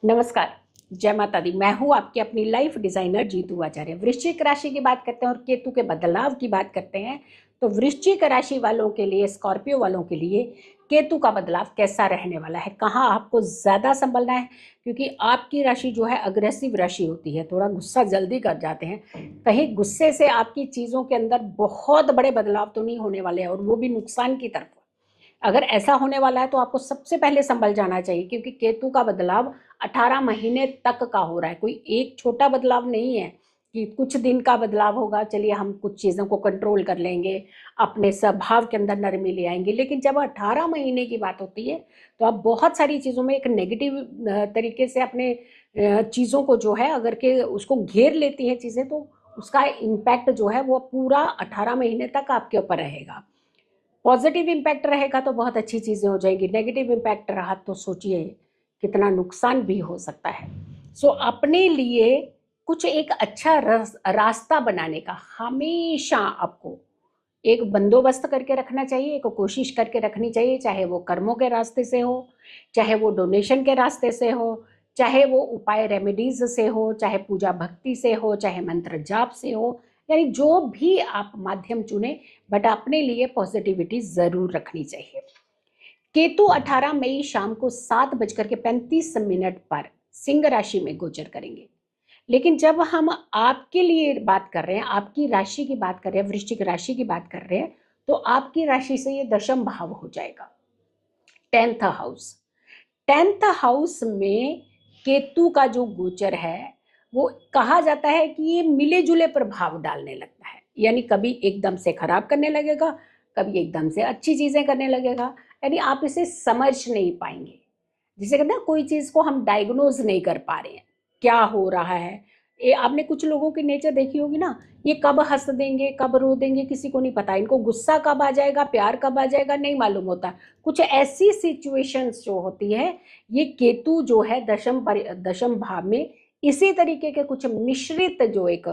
नमस्कार। जय माता दी। मैं हूँ आपकी अपनी लाइफ डिजाइनर जीतू आचार्य। वृश्चिक राशि की बात करते हैं और केतु के बदलाव की बात करते हैं। तो वृश्चिक राशि वालों के लिए, स्कॉर्पियो वालों के लिए केतु का बदलाव कैसा रहने वाला है, कहाँ आपको ज़्यादा संभलना है, क्योंकि आपकी राशि जो है अग्रेसिव राशि होती है, थोड़ा गुस्सा जल्दी कर जाते हैं। कहीं गुस्से से आपकी चीज़ों के अंदर बहुत बड़े बदलाव तो नहीं होने वाले हैं, और वो भी नुकसान की तरफ। अगर ऐसा होने वाला है तो आपको सबसे पहले संभल जाना चाहिए, क्योंकि केतु का बदलाव 18 महीने तक का हो रहा है। कोई एक छोटा बदलाव नहीं है कि कुछ दिन का बदलाव होगा, चलिए हम कुछ चीज़ों को कंट्रोल कर लेंगे, अपने स्वभाव के अंदर नरमी ले आएंगे। लेकिन जब 18 महीने की बात होती है तो आप बहुत सारी चीज़ों में एक नेगेटिव तरीके से अपने चीज़ों को जो है अगर के उसको घेर लेती हैं चीज़ें, तो उसका इम्पैक्ट जो है वो पूरा 18 महीने तक आपके ऊपर रहेगा। पॉजिटिव इम्पैक्ट रहेगा तो बहुत अच्छी चीज़ें हो जाएंगी, नेगेटिव इम्पैक्ट रहा तो सोचिए कितना नुकसान भी हो सकता है। सो अपने लिए कुछ एक अच्छा रास्ता बनाने का हमेशा आपको एक बंदोबस्त करके रखना चाहिए, एक कोशिश करके रखनी चाहिए, चाहे वो कर्मों के रास्ते से हो, चाहे वो डोनेशन के रास्ते से हो, चाहे वो उपाय रेमेडीज से हो, चाहे पूजा भक्ति से हो, चाहे मंत्र जाप से हो, यानी जो भी आप माध्यम चुने, बट अपने लिए पॉजिटिविटी जरूर रखनी चाहिए। केतु 18 मई शाम को 7:35 पर सिंह राशि में गोचर करेंगे। लेकिन जब हम आपके लिए बात कर रहे हैं, आपकी राशि की बात कर रहे हैं, वृश्चिक राशि की बात कर रहे हैं, तो आपकी राशि से ये दशम भाव हो जाएगा, 10th हाउस। 10th हाउस में केतु का जो गोचर है वो कहा जाता है कि ये मिले जुले प्रभाव डालने लगता है, यानी कभी एकदम से खराब करने लगेगा, कभी एकदम से अच्छी चीजें करने लगेगा, यानी आप इसे समझ नहीं पाएंगे। जिसे कहते हैं कोई चीज को हम डायग्नोज नहीं कर पा रहे हैं क्या हो रहा है। ये आपने कुछ लोगों की नेचर देखी होगी ना, ये कब हंस देंगे कब रो देंगे किसी को नहीं पता, इनको गुस्सा कब आ जाएगा प्यार कब आ जाएगा नहीं मालूम होता। कुछ ऐसी सिचुएशंस जो होती है, ये केतु जो है दशम भाव में इसी तरीके के कुछ मिश्रित जो एक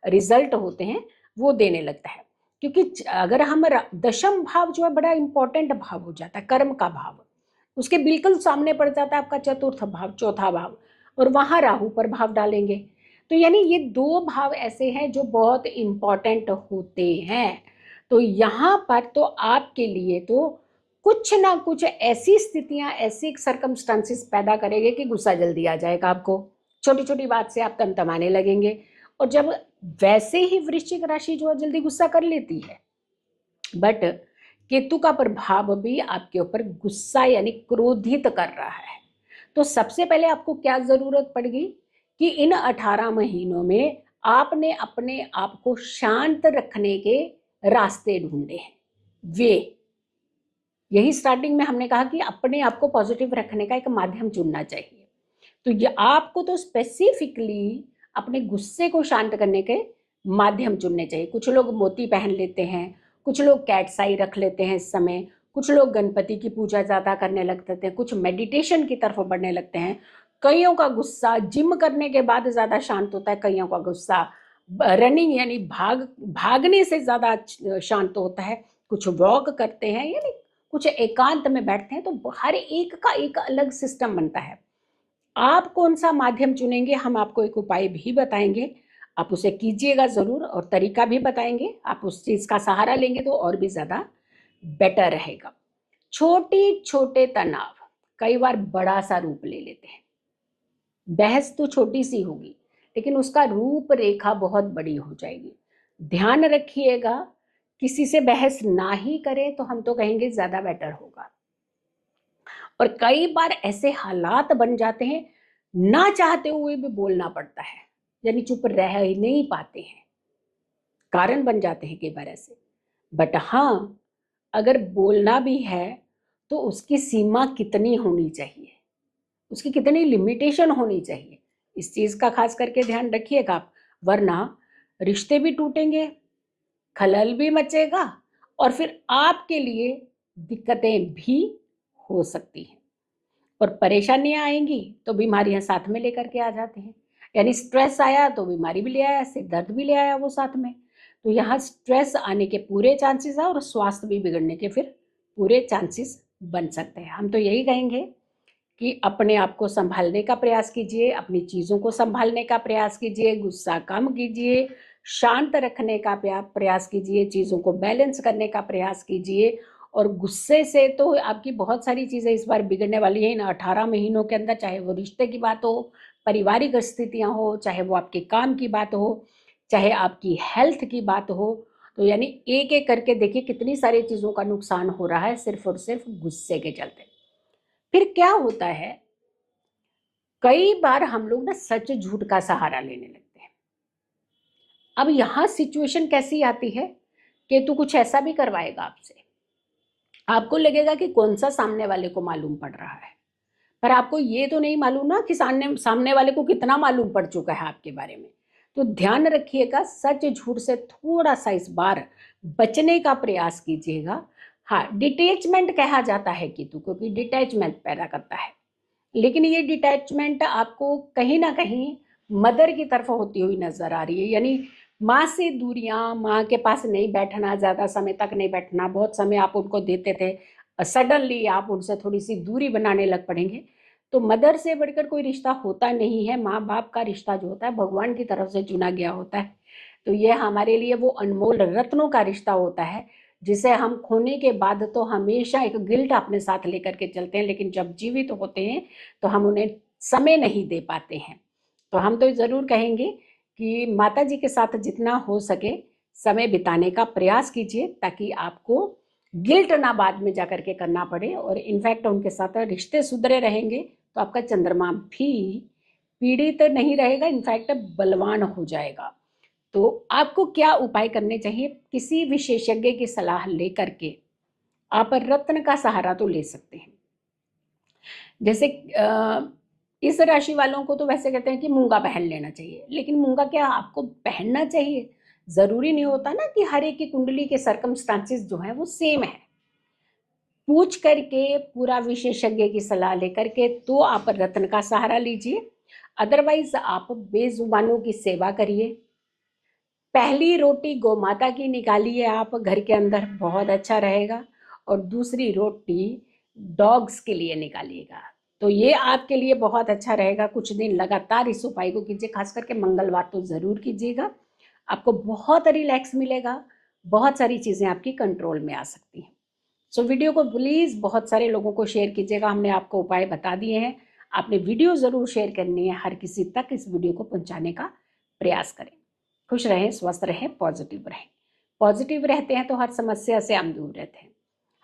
रिजल्ट होते हैं वो देने लगता है। क्योंकि अगर हम दशम भाव जो है बड़ा इंपॉर्टेंट भाव हो जाता है, कर्म का भाव, उसके बिल्कुल सामने पड़ जाता है आपका चतुर्थ भाव, चौथा भाव, और वहां राहु प्रभाव डालेंगे। तो यानी ये दो भाव ऐसे हैं जो बहुत इंपॉर्टेंट होते हैं। तो यहाँ पर तो आपके लिए तो कुछ ना कुछ ऐसी स्थितियां, ऐसी सरकमस्टांसिस पैदा करेंगे कि गुस्सा जल्दी आ जाएगा आपको, छोटी छोटी बात से आप तमतमाने लगेंगे। और जब वैसे ही वृश्चिक राशि जो है जल्दी गुस्सा कर लेती है, बट केतु का प्रभाव भी आपके ऊपर गुस्सा यानी क्रोधित कर रहा है। तो सबसे पहले आपको क्या जरूरत पड़ेगी कि इन 18 महीनों में आपने अपने आप को शांत रखने के रास्ते ढूंढे हैं। वे यही स्टार्टिंग में हमने कहा कि अपने आप को पॉजिटिव रखने का एक माध्यम चुनना चाहिए। तो ये आपको तो स्पेसिफिकली अपने गुस्से को शांत करने के माध्यम चुनने चाहिए। कुछ लोग मोती पहन लेते हैं, कुछ लोग कैट्स आई रख लेते हैं इस समय, कुछ लोग गणपति की पूजा ज्यादा करने लगते हैं, कुछ मेडिटेशन की तरफ बढ़ने लगते हैं। कईयों का गुस्सा जिम करने के बाद ज्यादा शांत होता है, कईयों का गुस्सा रनिंग यानी भागने से ज्यादा शांत होता है। कुछ वॉक करते हैं, यानी कुछ एकांत में बैठते हैं। तो हर एक का एक अलग सिस्टम बनता है। आप कौन सा माध्यम चुनेंगे, हम आपको एक उपाय भी बताएंगे, आप उसे कीजिएगा जरूर, और तरीका भी बताएंगे। आप उस चीज का सहारा लेंगे तो और भी ज्यादा बेटर रहेगा। छोटे छोटे तनाव कई बार बड़ा सा रूप ले लेते हैं। बहस तो छोटी सी होगी लेकिन उसका रूप रेखा बहुत बड़ी हो जाएगी। ध्यान रखिएगा, किसी से बहस ना ही करें तो हम तो कहेंगे ज्यादा बेटर होगा। और कई बार ऐसे हालात बन जाते हैं, ना चाहते हुए भी बोलना पड़ता है, यानी चुप रह ही नहीं पाते हैं, कारण बन जाते हैं कई बार ऐसे। बट हाँ, अगर बोलना भी है तो उसकी सीमा कितनी होनी चाहिए, उसकी कितनी लिमिटेशन होनी चाहिए, इस चीज का खास करके ध्यान रखिएगा आप। वरना रिश्ते भी टूटेंगे, खलल भी मचेगा, और फिर आपके लिए दिक्कतें भी हो सकती हैं, और परेशानियां आएंगी तो बीमारियां साथ में लेकर के आ जाते हैं। यानी स्ट्रेस आया तो बीमारी भी ले आया, सिर दर्द भी ले आया वो साथ में। तो यहाँ स्ट्रेस आने के पूरे चांसेस है, और स्वास्थ्य भी बिगड़ने के फिर पूरे चांसेस बन सकते हैं। हम तो यही कहेंगे कि अपने आप को संभालने का प्रयास कीजिए, अपनी चीज़ों को संभालने का प्रयास कीजिए, गुस्सा कम कीजिए, शांत रखने का प्रयास कीजिए, चीज़ों को बैलेंस करने का प्रयास कीजिए। और गुस्से से तो आपकी बहुत सारी चीज़ें इस बार बिगड़ने वाली हैं इन 18 महीनों के अंदर, चाहे वो रिश्ते की बात हो, पारिवारिक स्थितियाँ हो, चाहे वो आपके काम की बात हो, चाहे आपकी हेल्थ की बात हो। तो यानी एक एक करके देखिए कितनी सारी चीज़ों का नुकसान हो रहा है सिर्फ और सिर्फ गुस्से के चलते। फिर क्या होता है, कई बार हम लोग ना सच झूठ का सहारा लेने लगते हैं। अब यहाँ सिचुएशन कैसी आती है कि तू कुछ ऐसा भी करवाएगा आपसे, आपको लगेगा कि कौन सा सामने वाले को मालूम पड़ रहा है, पर आपको ये तो नहीं मालूम ना कि सामने वाले को कितना मालूम पड़ चुका है आपके बारे में। तो ध्यान रखिएगा, सच झूठ से थोड़ा सा इस बार बचने का प्रयास कीजिएगा। हाँ, डिटैचमेंट कहा जाता है कीतू, क्योंकि डिटैचमेंट पैदा करता है, लेकिन ये डिटैचमेंट आपको कहीं ना कहीं मदर की तरफ होती हुई नजर आ रही है। यानी माँ से दूरियां, माँ के पास नहीं बैठना, ज़्यादा समय तक नहीं बैठना, बहुत समय आप उनको देते थे, सडनली आप उनसे थोड़ी सी दूरी बनाने लग पड़ेंगे। तो मदर से बढ़कर कोई रिश्ता होता नहीं है। माँ बाप का रिश्ता जो होता है भगवान की तरफ से चुना गया होता है। तो ये हमारे लिए वो अनमोल रत्नों का रिश्ता होता है, जिसे हम खोने के बाद तो हमेशा एक गिल्ट अपने साथ लेकर के चलते हैं, लेकिन जब जीवित होते हैं तो हम उन्हें समय नहीं दे पाते हैं। तो हम तो ज़रूर कहेंगे कि माता जी के साथ जितना हो सके समय बिताने का प्रयास कीजिए, ताकि आपको गिल्ट ना बाद में जा करके करना पड़े। और इनफैक्ट उनके साथ रिश्ते सुधरे रहेंगे तो आपका चंद्रमा भी पीड़ित नहीं रहेगा, इनफैक्ट बलवान हो जाएगा। तो आपको क्या उपाय करने चाहिए, किसी विशेषज्ञ की सलाह लेकर के आप रत्न का सहारा तो ले सकते हैं। जैसे इस राशि वालों को तो वैसे कहते हैं कि मूंगा पहन लेना चाहिए, लेकिन मूंगा क्या आपको पहनना चाहिए? जरूरी नहीं होता ना कि हर एक की कुंडली के सर्कमस्टांसेस जो है वो सेम है। पूछ करके, पूरा विशेषज्ञ की सलाह लेकर के तो आप रत्न का सहारा लीजिए। अदरवाइज आप बेजुबानों की सेवा करिए। पहली रोटी गौ माता की निकालिए आप घर के अंदर, बहुत अच्छा रहेगा। और दूसरी रोटी डॉग्स के लिए निकालिएगा, तो ये आपके लिए बहुत अच्छा रहेगा। कुछ दिन लगातार इस उपाय को कीजिए, खास करके मंगलवार तो ज़रूर कीजिएगा। आपको बहुत रिलैक्स मिलेगा, बहुत सारी चीज़ें आपकी कंट्रोल में आ सकती हैं। सो वीडियो को प्लीज़ बहुत सारे लोगों को शेयर कीजिएगा। हमने आपको उपाय बता दिए हैं, आपने वीडियो ज़रूर शेयर करनी है, हर किसी तक इस वीडियो को पहुंचाने का प्रयास करें। खुश रहें, स्वस्थ रहें, पॉजिटिव रहें। पॉजिटिव रहते हैं तो हर समस्या से हम दूर रहते हैं।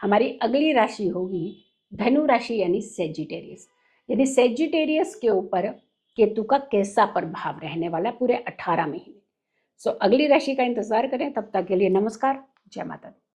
हमारी अगली राशि होगी धनु राशि, यानी सेजिटेरियस। यानी सेजिटेरियस के ऊपर केतु का कैसा प्रभाव रहने वाला पूरे 18 महीने। सो अगली राशि का इंतजार करें। तब तक के लिए नमस्कार, जय माता दी।